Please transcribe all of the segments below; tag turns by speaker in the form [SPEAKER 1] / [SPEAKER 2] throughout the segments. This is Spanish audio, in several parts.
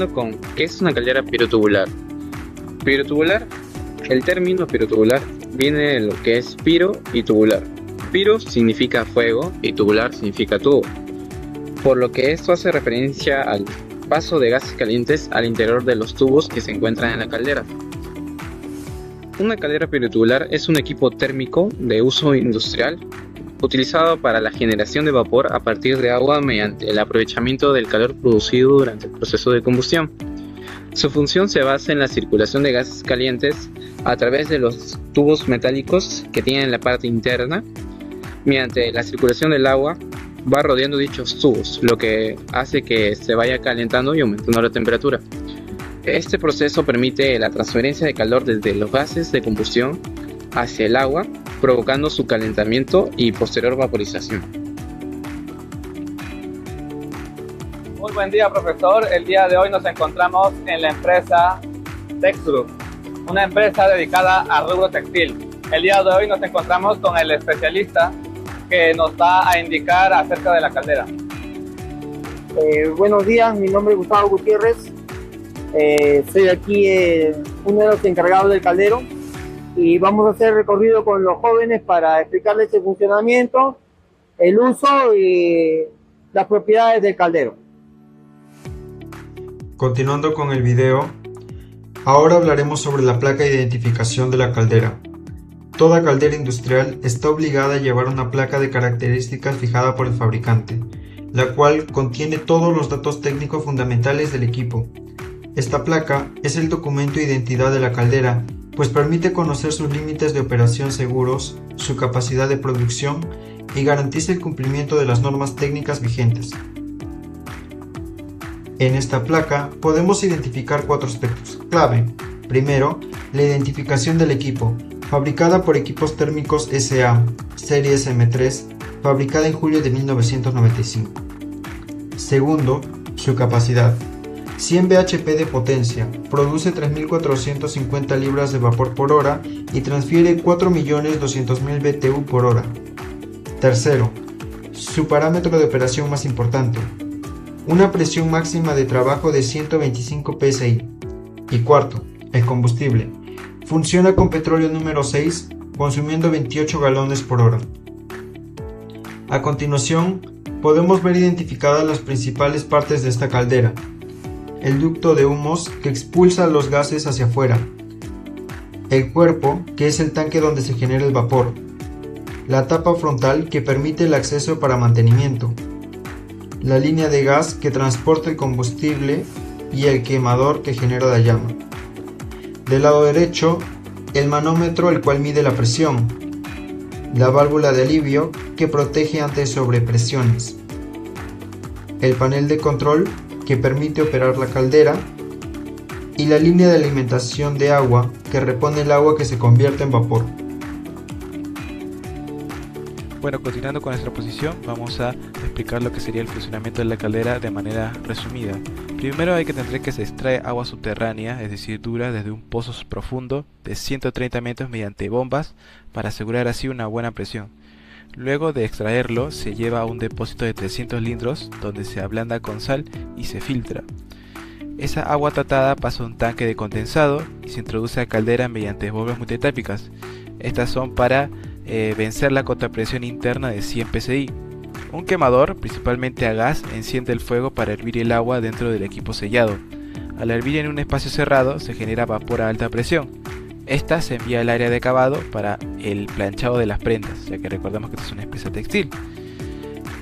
[SPEAKER 1] Continuando con ¿qué es una caldera pirotubular? Pirotubular, el término pirotubular viene de lo que es piro y tubular. Piro significa fuego y tubular significa tubo, por lo que esto hace referencia al paso de gases calientes al interior de los tubos que se encuentran en la caldera. Una caldera pirotubular es un equipo térmico de uso industrial utilizado para la generación de vapor a partir de agua mediante el aprovechamiento del calor producido durante el proceso de combustión. Su función se basa en la circulación de gases calientes a través de los tubos metálicos que tienen la parte interna. Mediante la circulación del agua va rodeando dichos tubos, lo que hace que se vaya calentando y aumentando la temperatura. Este proceso permite la transferencia de calor desde los gases de combustión hacia el agua, provocando su calentamiento y posterior vaporización.
[SPEAKER 2] Muy buen día, profesor. El día de hoy nos encontramos en la empresa Texgroup, una empresa dedicada al rubro textil. El día de hoy nos encontramos con el especialista que nos va a indicar acerca de la caldera.
[SPEAKER 3] Buenos días, mi nombre es Gustavo Gutiérrez. Soy aquí uno de los encargados del caldero y vamos a hacer recorrido con los jóvenes para explicarles el funcionamiento, el uso y las propiedades del caldero.
[SPEAKER 4] Continuando con el video, ahora hablaremos sobre la placa de identificación de la caldera. Toda caldera industrial está obligada a llevar una placa de características fijada por el fabricante, la cual contiene todos los datos técnicos fundamentales del equipo. Esta placa es el documento de identidad de la caldera, pues permite conocer sus límites de operación seguros, su capacidad de producción y garantiza el cumplimiento de las normas técnicas vigentes. En esta placa podemos identificar 4 aspectos clave. Primero, la identificación del equipo, fabricada por Equipos Térmicos S.A., serie SM3, fabricada en julio de 1995. Segundo, su capacidad. 100 bhp de potencia, produce 3.450 libras de vapor por hora y transfiere 4.200.000 BTU por hora. Tercero, su parámetro de operación más importante, una presión máxima de trabajo de 125 psi. Y cuarto, el combustible. Funciona con petróleo número 6, consumiendo 28 galones por hora. A continuación, podemos ver identificadas las principales partes de esta caldera. El ducto de humos que expulsa los gases hacia afuera. El cuerpo, que es el tanque donde se genera el vapor. La tapa frontal que permite el acceso para mantenimiento. La línea de gas que transporta el combustible y el quemador que genera la llama. Del lado derecho, el manómetro el cual mide la presión. La válvula de alivio que protege ante sobrepresiones. El panel de control que permite operar la caldera y la línea de alimentación de agua que repone el agua que se convierte en vapor.
[SPEAKER 5] Bueno, continuando con nuestra exposición, vamos a explicar lo que sería el funcionamiento de la caldera de manera resumida. Primero hay que entender que se extrae agua subterránea, es decir, dura, desde un pozo profundo de 130 metros mediante bombas para asegurar así una buena presión. Luego de extraerlo, se lleva a un depósito de 300 litros donde se ablanda con sal y se filtra. Esa agua tratada pasa a un tanque de condensado y se introduce a caldera mediante bombas multitápicas. Estas son para vencer la contrapresión interna de 100 psi. Un quemador, principalmente a gas, enciende el fuego para hervir el agua dentro del equipo sellado. Al hervir en un espacio cerrado se genera vapor a alta presión. Esta se envía al área de acabado para el planchado de las prendas, ya que recordemos que esta es una empresa textil.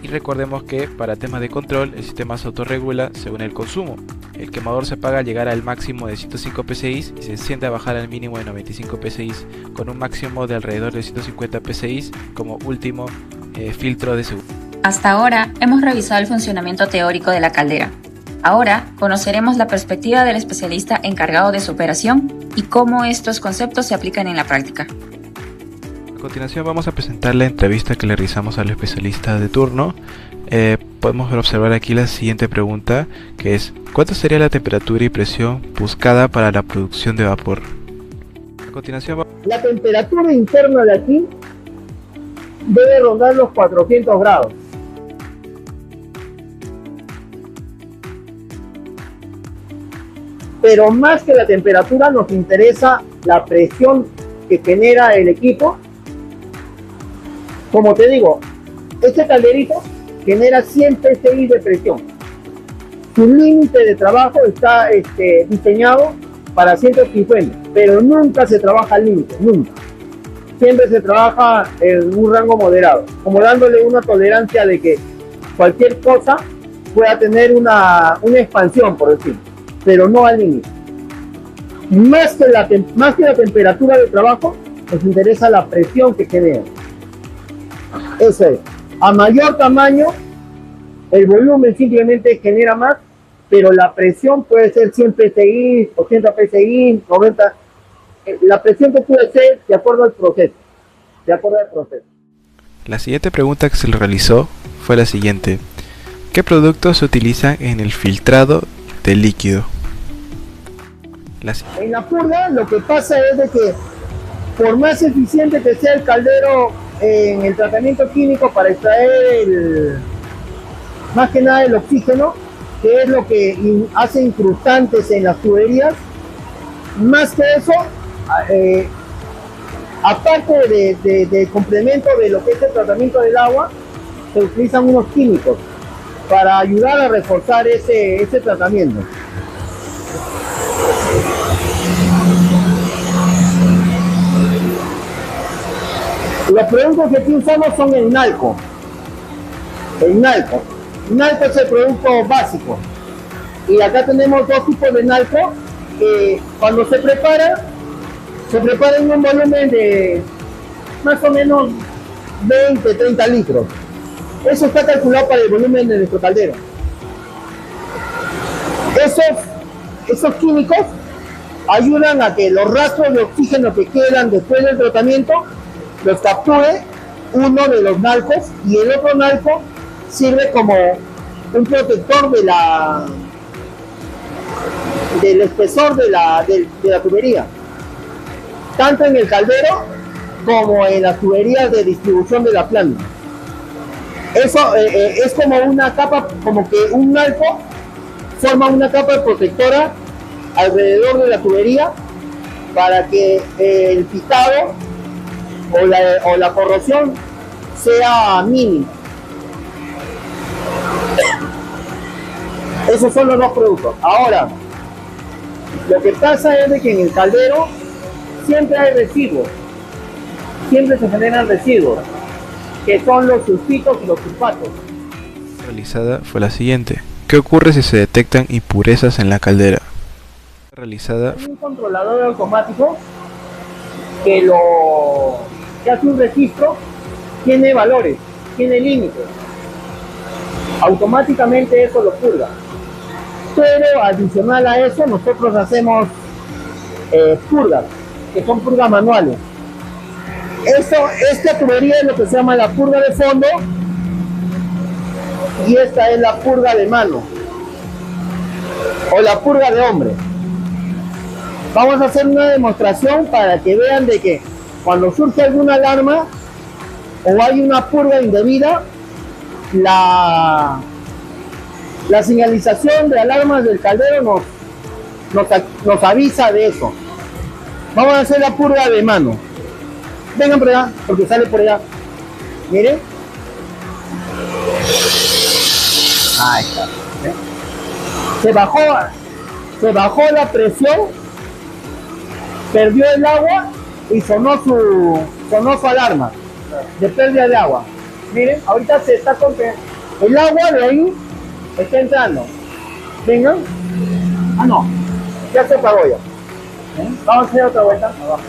[SPEAKER 5] Y recordemos que para temas de control el sistema se autorregula según el consumo. El quemador se apaga al llegar al máximo de 105 psi y se enciende a bajar al mínimo de 95 psi con un máximo de alrededor de 150 psi como último filtro de seguridad.
[SPEAKER 6] Hasta ahora hemos revisado el funcionamiento teórico de la caldera. Ahora conoceremos la perspectiva del especialista encargado de su operación y cómo estos conceptos se aplican en la práctica.
[SPEAKER 5] A continuación vamos a presentar la entrevista que le realizamos al especialista de turno. Podemos observar aquí la siguiente pregunta, que es ¿cuánto sería la temperatura y presión buscada para la producción de vapor? A continuación
[SPEAKER 3] La temperatura interna de aquí debe rondar los 400 grados. pero más que la temperatura nos interesa la presión que genera el equipo. Como te digo, este calderito genera 100 psi de presión. Su límite de trabajo está diseñado para 150, pero nunca se trabaja al límite, nunca. Siempre se trabaja en un rango moderado, como dándole una tolerancia de que cualquier cosa pueda tener una expansión, por decir, pero no al límite. Más que la temperatura de trabajo, nos interesa la presión que genera. Eso es. A mayor tamaño, el volumen simplemente genera más, pero la presión puede ser 100 psi, 80 psi, 90. La presión que puede ser de acuerdo al proceso.
[SPEAKER 5] La siguiente pregunta que se le realizó fue la siguiente: ¿qué productos se utilizan en el filtrado de líquido?
[SPEAKER 3] En la purga lo que pasa es de que por más eficiente que sea el caldero en el tratamiento químico para extraer más que nada el oxígeno, que es lo que hace incrustantes en las tuberías, más que eso, aparte de complemento de lo que es el tratamiento del agua, se utilizan unos químicos para ayudar a reforzar ese tratamiento. Los productos que aquí usamos son el nalco. El nalco es el producto básico. Y acá tenemos dos tipos de nalco que cuando se prepara en un volumen de más o menos 20-30 litros. Eso está calculado para el volumen de nuestro caldero. Esos químicos ayudan a que los rastros de oxígeno que quedan después del tratamiento los capture uno de los nalcos, y el otro nalco sirve como un protector del espesor de la tubería, tanto en el caldero como en las tuberías de distribución de la planta. Eso es como una capa, como que un nalco forma una capa protectora alrededor de la tubería para que el picado o la corrosión sea mínima. Esos son los dos productos. Ahora, lo que pasa es de que en el caldero siempre hay residuos, siempre se generan residuos, que son los sulfitos y los sulfatos.
[SPEAKER 5] La realizada fue la siguiente: ¿qué ocurre si se detectan impurezas en la caldera? Realizada
[SPEAKER 3] un controlador automático que hace un registro, tiene valores, tiene límites. Automáticamente eso lo purga. Pero adicional a eso, nosotros purgas, que son purgas manuales. Esta tubería es lo que se llama la purga de fondo, y esta es la purga de mano, o la purga de hombre. Vamos a hacer una demostración para que vean de que cuando surge alguna alarma o hay una purga indebida, la señalización de alarmas del caldero nos avisa de eso. Vamos a hacer la purga de mano. Vengan por allá, porque sale por allá. Miren. Ahí está. Se bajó la presión, perdió el agua y sonó su alarma de pérdida de agua. Miren, ahorita se está el agua de ahí está entrando. Vengan. Ah, no, ya se apagó ya. Vamos a hacer otra vuelta abajo.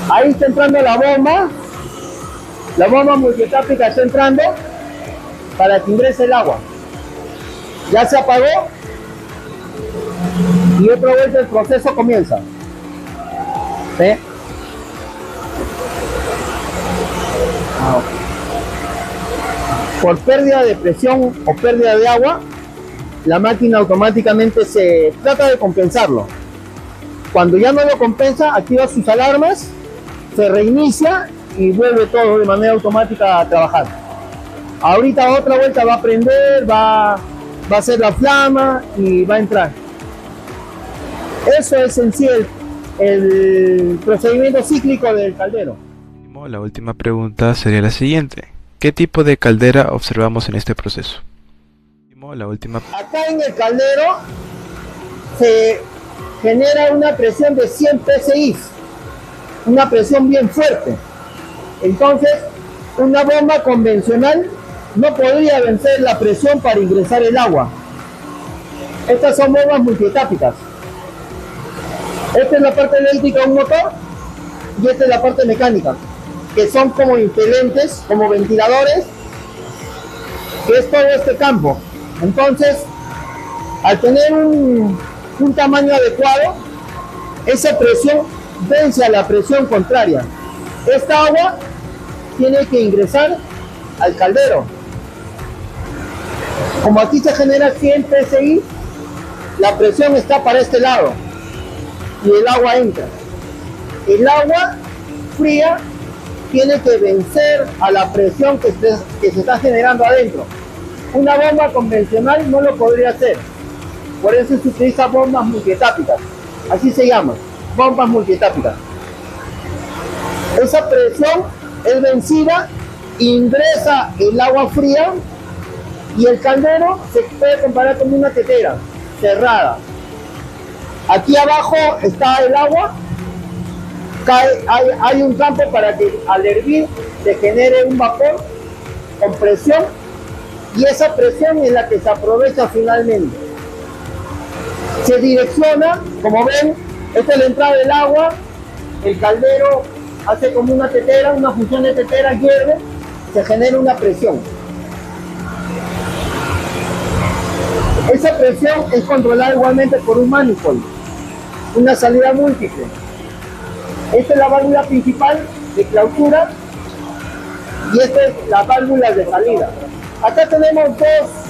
[SPEAKER 3] Ahí está entrando la bomba multitápica está entrando para que ingrese el agua. Ya se apagó y otra vuelta el proceso comienza. ¿Sí? Por pérdida de presión o pérdida de agua, la máquina automáticamente se trata de compensarlo. Cuando ya no lo compensa, activa sus alarmas, se reinicia y vuelve todo de manera automática a trabajar. Ahorita otra vuelta va a prender, va va a ser la flama y va a entrar. Eso es en sí el procedimiento cíclico del caldero.
[SPEAKER 5] La última pregunta sería la siguiente. ¿Qué tipo de caldera observamos en este proceso?
[SPEAKER 3] Acá en el caldero se genera una presión de 100 psi, una presión bien fuerte. Entonces, una bomba convencional no podría vencer la presión para ingresar el agua. Estas son bombas multietápicas. Esta es la parte eléctrica de un motor y esta es la parte mecánica, que son como impelentes, como ventiladores, que es todo este campo. Entonces, al tener un tamaño adecuado, esa presión vence a la presión contraria. Esta agua tiene que ingresar al caldero. Como aquí se genera 100 psi, la presión está para este lado y el agua entra. El agua fría tiene que vencer a la presión que se está generando adentro. Una bomba convencional no lo podría hacer. Por eso se utiliza bombas multietápicas. Así se llaman, bombas multietápicas. Esa presión es vencida, ingresa el agua fría y el caldero se puede comparar con una tetera cerrada. Aquí abajo está el agua, hay un campo para que al hervir se genere un vapor con presión y esa presión es la que se aprovecha finalmente. Se direcciona, como ven, esta es la entrada del agua, el caldero hace como una tetera, una función de tetera, hierve, se genera una presión. Esa presión es controlada igualmente por un manifold, una salida múltiple. Esta es la válvula principal de clausura y esta es la válvula de salida. Acá tenemos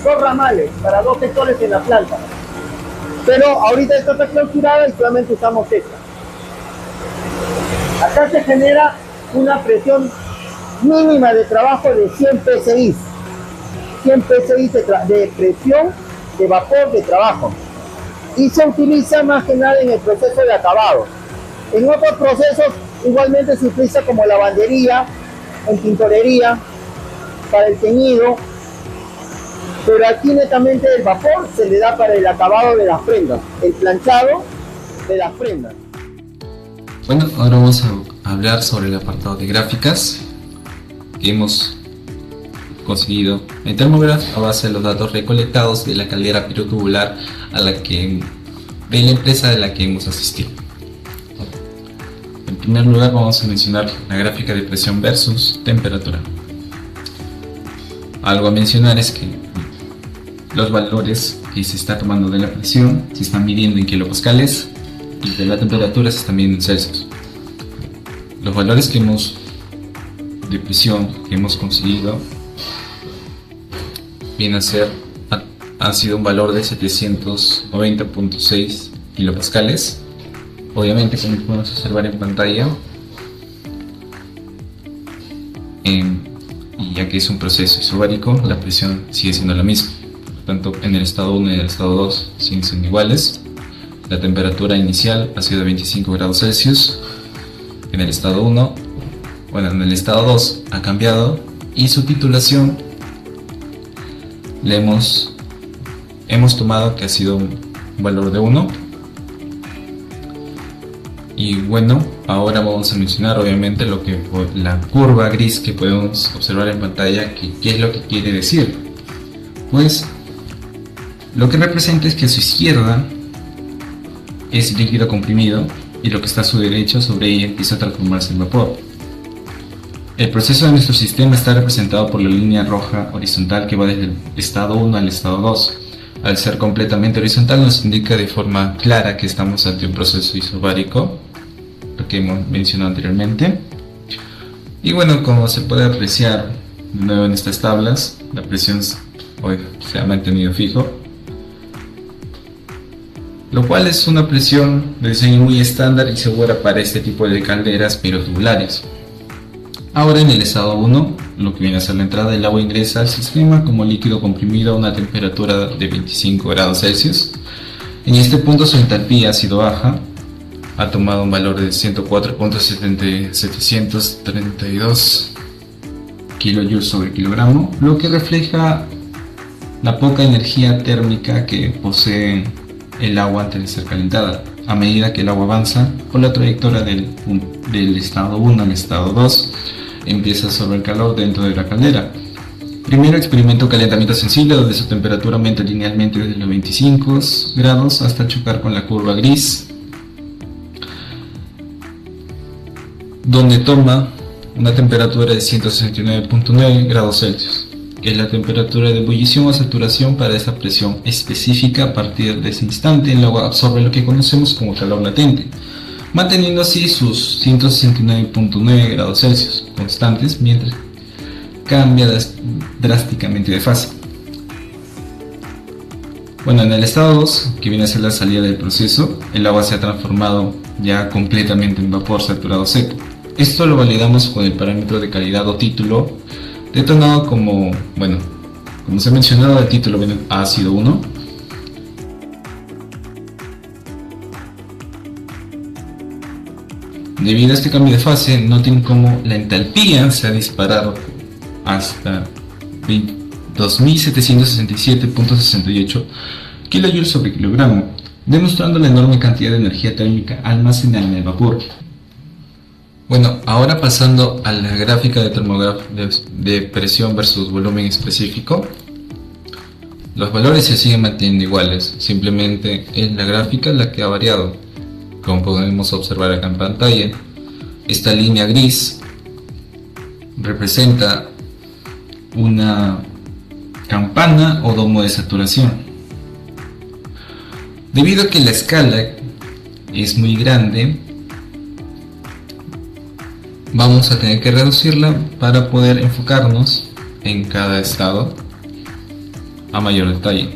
[SPEAKER 3] dos ramales para dos sectores en la planta, pero ahorita esta está clausurada y solamente usamos esta. Acá se genera una presión mínima de trabajo de 100 psi, 100 psi de presión de vapor de trabajo, y se utiliza más que nada en el proceso de acabado. En otros procesos igualmente se utiliza como lavandería, en tintorería, para el teñido, pero aquí netamente el vapor se le da para el acabado de las prendas, el planchado de las prendas.
[SPEAKER 7] Bueno, ahora vamos a hablar sobre el apartado de gráficas que hemos conseguido en Thermograph a base de los datos recolectados de la caldera pirotubular de la empresa de la que hemos asistido. En primer lugar vamos a mencionar la gráfica de presión versus temperatura. Algo a mencionar es que los valores que se está tomando de la presión se están midiendo en kilopascales y de la temperatura se están midiendo en Celsius. Los valores de presión que hemos conseguido ha sido un valor de 790.6 kilopascales. Obviamente, como podemos observar en pantalla, y ya que es un proceso isobárico, la presión sigue siendo la misma. Por tanto, en el estado 1 y en el estado 2 siguen siendo iguales. La temperatura inicial ha sido de 25 grados Celsius. En el estado 1, en el estado 2 ha cambiado y su titulación hemos tomado que ha sido un valor de 1. Y bueno, ahora vamos a mencionar obviamente la curva gris que podemos observar en pantalla, ¿qué es lo que quiere decir? Pues lo que representa es que a su izquierda es líquido comprimido y lo que está a su derecha sobre ella empieza a transformarse en vapor. El proceso de nuestro sistema está representado por la línea roja horizontal que va desde el estado 1 al estado 2. Al ser completamente horizontal nos indica de forma clara que estamos ante un proceso isobárico, lo que hemos mencionado anteriormente. Y bueno, como se puede apreciar de nuevo en estas tablas, la presión hoy se ha mantenido fijo, lo cual es una presión de diseño muy estándar y segura para este tipo de calderas pirotubulares. Ahora en el estado 1 lo que viene a ser la entrada del agua, ingresa al sistema como líquido comprimido a una temperatura de 25 grados Celsius. En este punto su entalpía ha sido baja, ha tomado un valor de 104.732 kilojoules sobre kilogramo, lo que refleja la poca energía térmica que posee el agua antes de ser calentada. A medida que el agua avanza por la trayectoria del estado 1 al estado 2, empieza a absorber calor dentro de la caldera. Primero experimenta un calentamiento sensible donde su temperatura aumenta linealmente desde los 25 grados hasta chocar con la curva gris, donde toma una temperatura de 169.9 grados Celsius, que es la temperatura de ebullición o saturación para esa presión específica. A partir de ese instante el agua absorbe lo que conocemos como calor latente, manteniendo así sus 169.9 grados Celsius constantes mientras cambia drásticamente de fase. Bueno, en el estado 2, que viene a ser la salida del proceso, el agua se ha transformado ya completamente en vapor saturado seco. Esto lo validamos con el parámetro de calidad o título, detonado como se ha mencionado, el título ha sido 1. Debido a este cambio de fase, noten cómo la entalpía se ha disparado hasta 2767.68 kilojoules sobre kilogramo, demostrando la enorme cantidad de energía térmica almacenada en el vapor. Bueno, ahora pasando a la gráfica de termógrafo de presión versus volumen específico, los valores se siguen manteniendo iguales, simplemente es la gráfica la que ha variado. Como podemos observar acá en pantalla, esta línea gris representa una campana o domo de saturación. Debido a que la escala es muy grande, vamos a tener que reducirla para poder enfocarnos en cada estado a mayor detalle.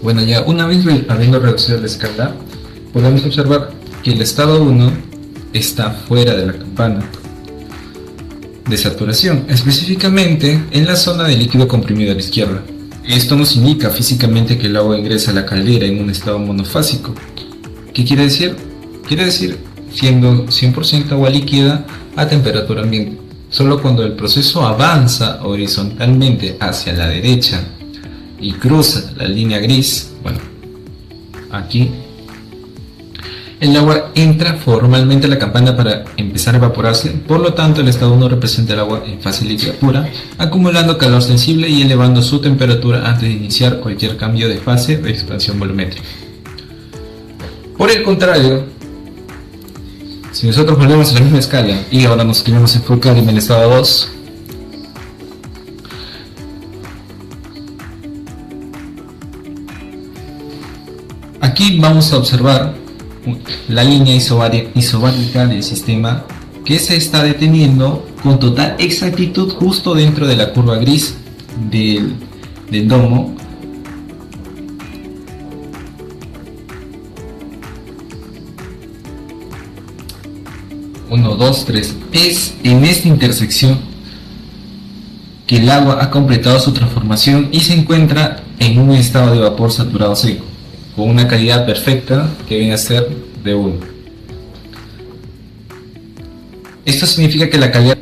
[SPEAKER 7] Bueno, ya una vez habiendo reducido la escala, podemos observar que el estado 1 está fuera de la campana de saturación, específicamente en la zona de líquido comprimido a la izquierda. Esto nos indica físicamente que el agua ingresa a la caldera en un estado monofásico. ¿Qué quiere decir? Quiere decir siendo 100% agua líquida a temperatura ambiente. Solo cuando el proceso avanza horizontalmente hacia la derecha y cruza la línea gris, aquí, el agua entra formalmente a la campana para empezar a evaporarse. Por lo tanto, el estado 1 representa el agua en fase líquida pura, acumulando calor sensible y elevando su temperatura antes de iniciar cualquier cambio de fase de expansión volumétrica. Por el contrario, si nosotros volvemos a la misma escala y ahora nos queremos enfocar en el estado 2, aquí vamos a observar la línea isobárica del sistema que se está deteniendo con total exactitud justo dentro de la curva gris del domo. Uno, dos, tres. Es en esta intersección que el agua ha completado su transformación y se encuentra en un estado de vapor saturado seco, con una calidad perfecta que viene a ser de 1. Esto significa que la caldera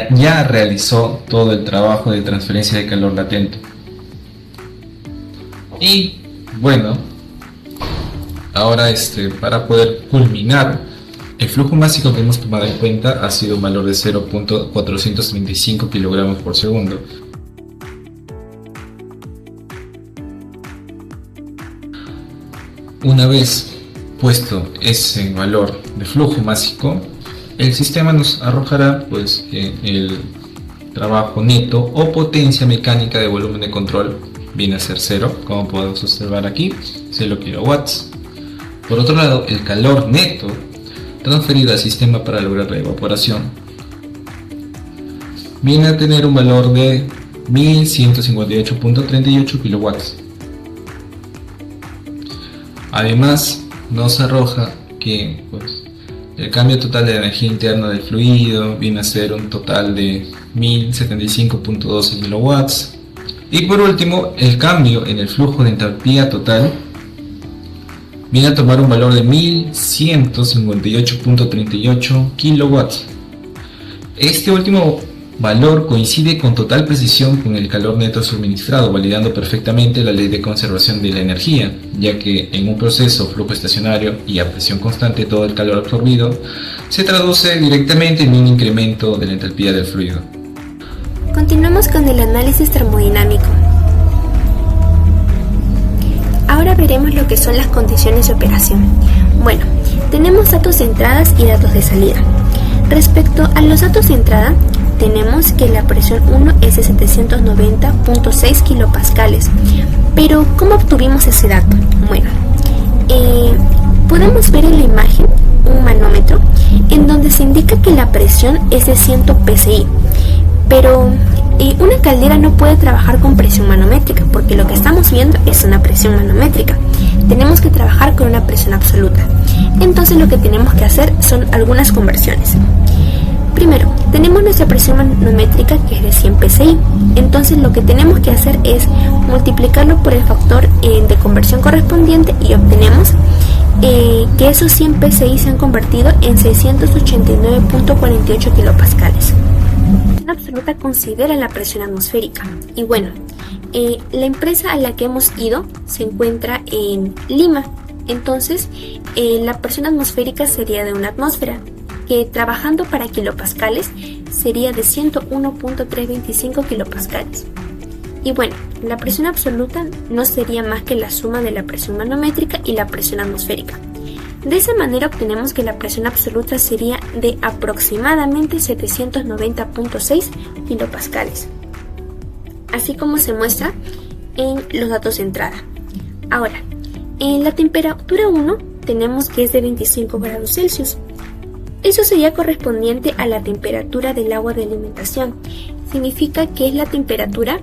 [SPEAKER 7] ya realizó todo el trabajo de transferencia de calor latente. Y bueno, ahora para poder culminar, el flujo máximo que hemos tomado en cuenta ha sido un valor de 0.425 kilogramos por segundo. Una vez puesto ese valor de flujo másico, el sistema nos arrojará que el trabajo neto o potencia mecánica de volumen de control viene a ser 0, como podemos observar aquí, 0 kilowatts. Por otro lado, el calor neto transferido al sistema para lograr la evaporación viene a tener un valor de 1158.38 kilowatts. Además, nos arroja que El cambio total de energía interna del fluido viene a ser un total de 1075.12 kilowatts. Y por último, el cambio en el flujo de entalpía total viene a tomar un valor de 1158.38 kilowatts. Este último valor coincide con total precisión con el calor neto suministrado, validando perfectamente la ley de conservación de la energía, ya que en un proceso flujo estacionario y a presión constante todo el calor absorbido se traduce directamente en un incremento de la entalpía del fluido.
[SPEAKER 8] Continuamos con el análisis termodinámico. Ahora veremos lo que son las condiciones de operación. Bueno, tenemos datos de entradas y datos de salida. Respecto a los datos de entrada, tenemos que la presión 1 es de 790.6 kilopascales. Pero, ¿cómo obtuvimos ese dato? Bueno, podemos ver en la imagen un manómetro en donde se indica que la presión es de 100 psi. Pero una caldera no puede trabajar con presión manométrica, porque lo que estamos viendo es una presión manométrica. Tenemos que trabajar con una presión absoluta. Entonces lo que tenemos que hacer son algunas conversiones. Primero, tenemos nuestra presión manométrica que es de 100 psi. Entonces lo que tenemos que hacer es multiplicarlo por el factor de conversión correspondiente y obtenemos que esos 100 psi se han convertido en 689.48 kilopascales. La absoluta considera la presión atmosférica. Y bueno, la empresa a la que hemos ido se encuentra en Lima. Entonces, la presión atmosférica sería de una atmósfera, que trabajando para kilopascales sería de 101.325 kilopascales. Y bueno, la presión absoluta no sería más que la suma de la presión manométrica y la presión atmosférica. De esa manera obtenemos que la presión absoluta sería de aproximadamente 790.6 kilopascales, así como se muestra en los datos de entrada. Ahora, en la temperatura 1 tenemos que es de 25 grados Celsius. Eso sería correspondiente a la temperatura del agua de alimentación. Significa que es la temperatura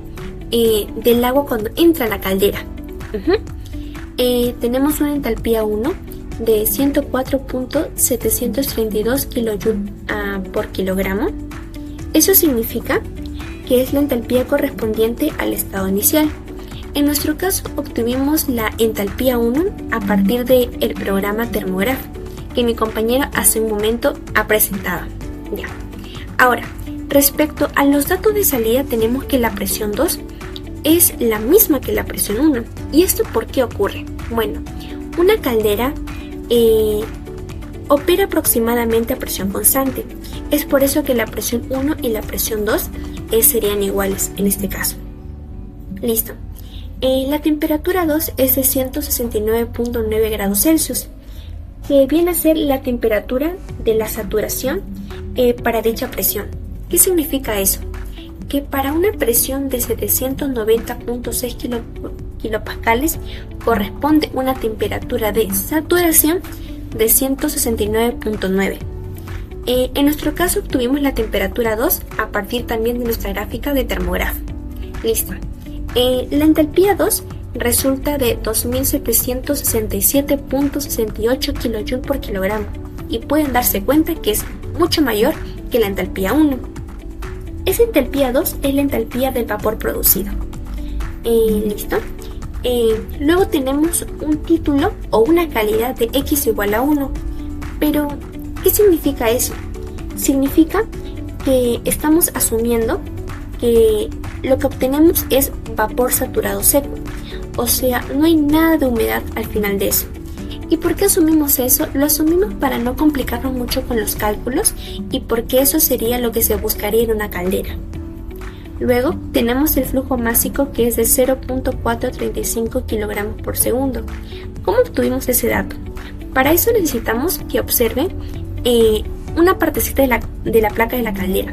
[SPEAKER 8] del agua cuando entra a la caldera. Tenemos una entalpía 1 de 104.732 kJ por kilogramo. Eso significa que es la entalpía correspondiente al estado inicial. En nuestro caso obtuvimos la entalpía 1 a partir del programa Thermograph que mi compañero hace un momento ha presentado. Ya. Ahora, respecto a los datos de salida, tenemos que la presión 2 es la misma que la presión 1. ¿Y esto por qué ocurre? Bueno, una caldera opera aproximadamente a presión constante. Es por eso que la presión 1 y la presión 2 serían iguales en este caso. Listo. La temperatura 2 es de 169.9 grados Celsius, que viene a ser la temperatura de la saturación para dicha presión. ¿Qué significa eso? Que para una presión de 790.6 kilopascales corresponde una temperatura de saturación de 169.9. En nuestro caso obtuvimos la temperatura 2 a partir también de nuestra gráfica de Thermograph. Listo. La entalpía 2 resulta de 2767.68 kJ por kilogramo y pueden darse cuenta que es mucho mayor que la entalpía 1. Esa entalpía 2 es la entalpía del vapor producido. ¿Listo? Luego tenemos un título o una calidad de X igual a 1. Pero, ¿qué significa eso? Significa que estamos asumiendo que lo que obtenemos es vapor saturado seco. O sea, no hay nada de humedad al final de eso. ¿Y por qué asumimos eso? Lo asumimos para no complicarnos mucho con los cálculos y porque eso sería lo que se buscaría en una caldera. Luego tenemos el flujo másico que es de 0.435 kilogramos por segundo. ¿Cómo obtuvimos ese dato? Para eso necesitamos que observen una partecita de la placa de la caldera,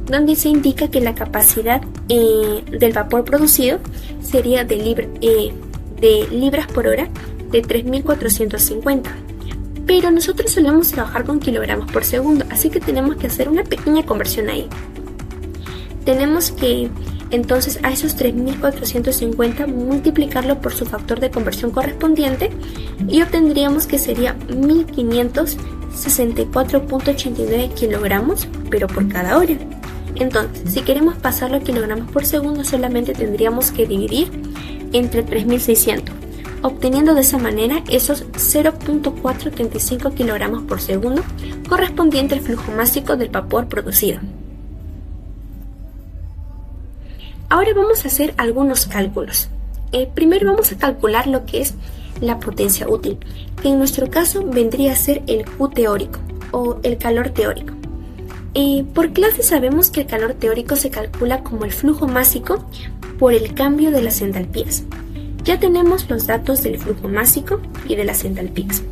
[SPEAKER 8] donde se indica que la capacidad del vapor producido sería de libras por hora de 3450. Pero nosotros solemos trabajar con kilogramos por segundo, así que tenemos que hacer una pequeña conversión ahí. Tenemos que entonces a esos 3450 multiplicarlo por su factor de conversión correspondiente y obtendríamos que sería 1500 64.89 kilogramos, pero por cada hora. Entonces, si queremos pasarlo a kilogramos por segundo, solamente tendríamos que dividir entre 3600, obteniendo de esa manera esos 0.435 kilogramos por segundo, correspondiente al flujo másico del vapor producido. Ahora vamos a hacer algunos cálculos. Primero vamos a calcular lo que es la potencia útil, que en nuestro caso vendría a ser el Q teórico o el calor teórico. Por clase sabemos que el calor teórico se calcula como el flujo másico por el cambio de las entalpías. Ya tenemos los datos del flujo másico y de las entalpías.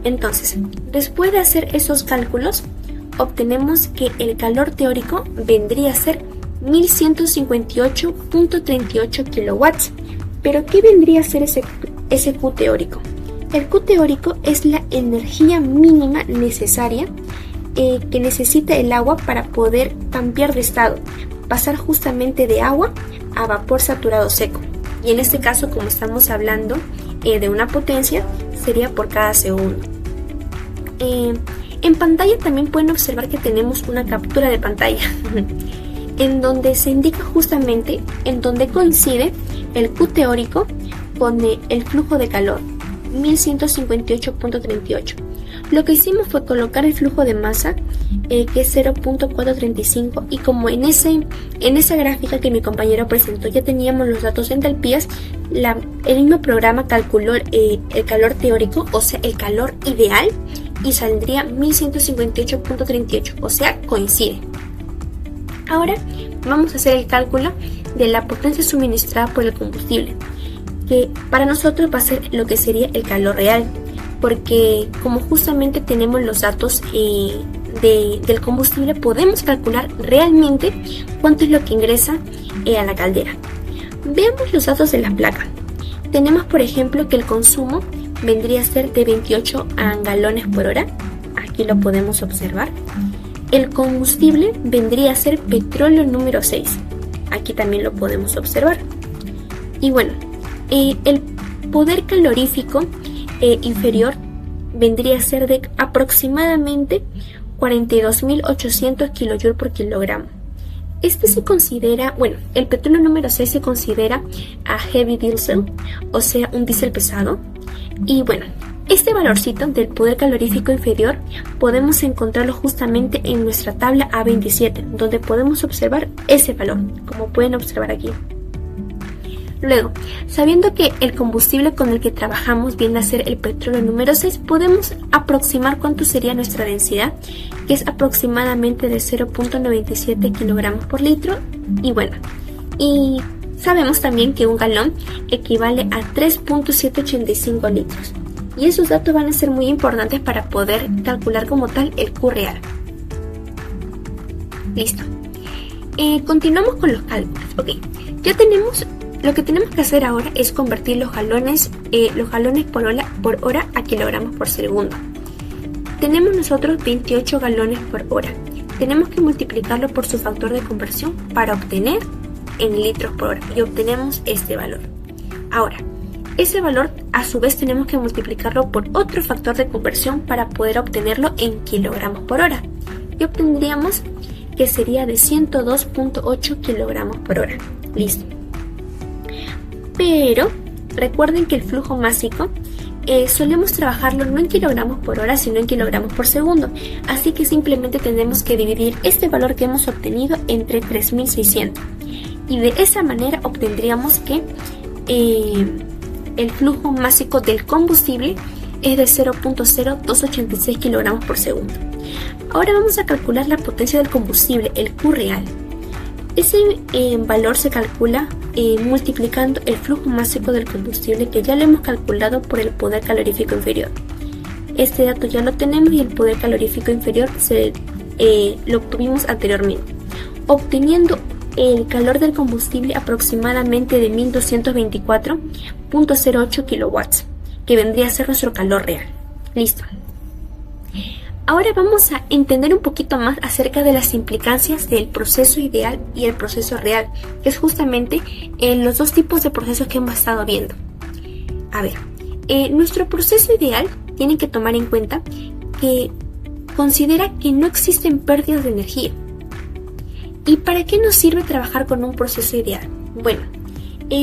[SPEAKER 8] Entonces, después de hacer esos cálculos, obtenemos que el calor teórico vendría a ser 1158.38 kilowatts. ¿Pero qué vendría a ser ese Q teórico? El Q teórico es la energía mínima necesaria que necesita el agua para poder cambiar de estado, pasar justamente de agua a vapor saturado seco. Y en este caso, como estamos hablando de una potencia, sería por cada segundo. En pantalla también pueden observar que tenemos una captura de pantalla en donde se indica justamente en donde coincide el Q teórico con el flujo de calor, 1158.38. Lo que hicimos fue colocar el flujo de masa, que es 0.435, y como en esa gráfica que mi compañero presentó ya teníamos los datos de entalpías, el mismo programa calculó el calor teórico, o sea, el calor ideal, y saldría 1158.38, o sea, coincide. Ahora vamos a hacer el cálculo de la potencia suministrada por el combustible, que para nosotros va a ser lo que sería el calor real, porque como justamente tenemos los datos del combustible, podemos calcular realmente cuánto es lo que ingresa a la caldera. Veamos los datos de la placa. Tenemos, por ejemplo, que el consumo vendría a ser de 28 galones por hora. Aquí lo podemos observar. El combustible vendría a ser petróleo número 6. Aquí también lo podemos observar. Y bueno, el poder calorífico inferior vendría a ser de aproximadamente 42.800 kJ por kilogramo. Este se considera, bueno, el petróleo número 6 se considera a heavy diesel, o sea, un diésel pesado. Y bueno, este valorcito del poder calorífico inferior podemos encontrarlo justamente en nuestra tabla A27, donde podemos observar ese valor, como pueden observar aquí. Luego, sabiendo que el combustible con el que trabajamos viene a ser el petróleo número 6, podemos aproximar cuánto sería nuestra densidad, que es aproximadamente de 0.97 kilogramos por litro. Y bueno, y sabemos también que un galón equivale a 3.785 litros. Y esos datos van a ser muy importantes para poder calcular como tal el Q real. Listo. Continuamos con los cálculos. Ok, ya tenemos. Lo que tenemos que hacer ahora es convertir los galones por hora a kilogramos por segundo. Tenemos nosotros 28 galones por hora. Tenemos que multiplicarlo por su factor de conversión para obtener en litros por hora, y obtenemos este valor. Ahora, ese valor a su vez tenemos que multiplicarlo por otro factor de conversión para poder obtenerlo en kilogramos por hora, y obtendríamos que sería de 102.8 kilogramos por hora. Listo. Pero recuerden que el flujo másico solemos trabajarlo no en kilogramos por hora, sino en kilogramos por segundo. Así que simplemente tenemos que dividir este valor que hemos obtenido entre 3600. Y de esa manera obtendríamos que el flujo másico del combustible es de 0.0286 kilogramos por segundo. Ahora vamos a calcular la potencia del combustible, el Q real. Ese valor se calcula multiplicando el flujo másico del combustible, que ya lo hemos calculado por el poder calorífico inferior. Este dato ya lo tenemos y el poder calorífico inferior lo obtuvimos anteriormente, obteniendo el calor del combustible aproximadamente de 1224.08 kilowatts, que vendría a ser nuestro calor real. Listo. Ahora vamos a entender un poquito más acerca de las implicancias del proceso ideal y el proceso real, que es justamente los dos tipos de procesos que hemos estado viendo. A ver, nuestro proceso ideal tiene que tomar en cuenta que considera que no existen pérdidas de energía. ¿Y para qué nos sirve trabajar con un proceso ideal? Bueno,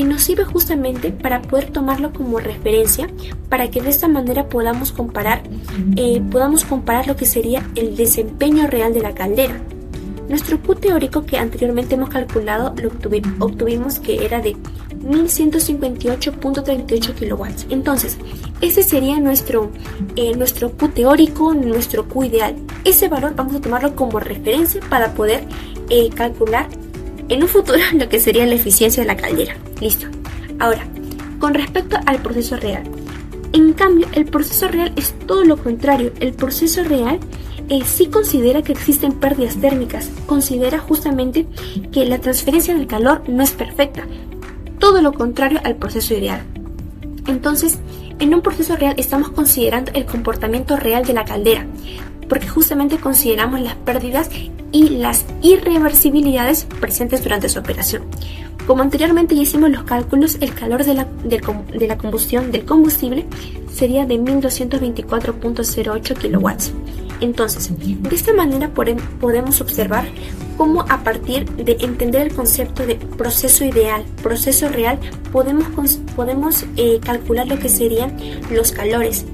[SPEAKER 8] nos sirve justamente para poder tomarlo como referencia, para que de esta manera podamos comparar lo que sería el desempeño real de la caldera. Nuestro Q teórico que anteriormente hemos calculado lo obtuvimos que era de 1158.38 kilowatts. Entonces, ese sería nuestro Q teórico, nuestro Q ideal. Ese valor vamos a tomarlo como referencia para poder calcular en un futuro lo que sería la eficiencia de la caldera. Listo. Ahora, con respecto al proceso real. En cambio, el proceso real es todo lo contrario. El proceso real sí considera que existen pérdidas térmicas. Considera justamente que la transferencia del calor no es perfecta. Todo lo contrario al proceso ideal. Entonces, en un proceso real estamos considerando el comportamiento real de la caldera, porque justamente consideramos las pérdidas y las irreversibilidades presentes durante su operación. Como anteriormente ya hicimos los cálculos, el calor de la combustión del combustible sería de 1224.08 kilowatts. Entonces, de esta manera podemos observar cómo a partir de entender el concepto de proceso ideal, proceso real, podemos calcular lo que serían los calores.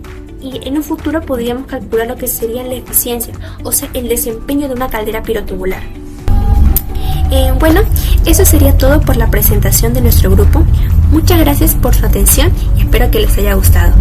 [SPEAKER 8] Y en un futuro podríamos calcular lo que sería la eficiencia, o sea, el desempeño de una caldera pirotubular. Bueno, eso sería todo por la presentación de nuestro grupo. Muchas gracias por su atención y espero que les haya gustado.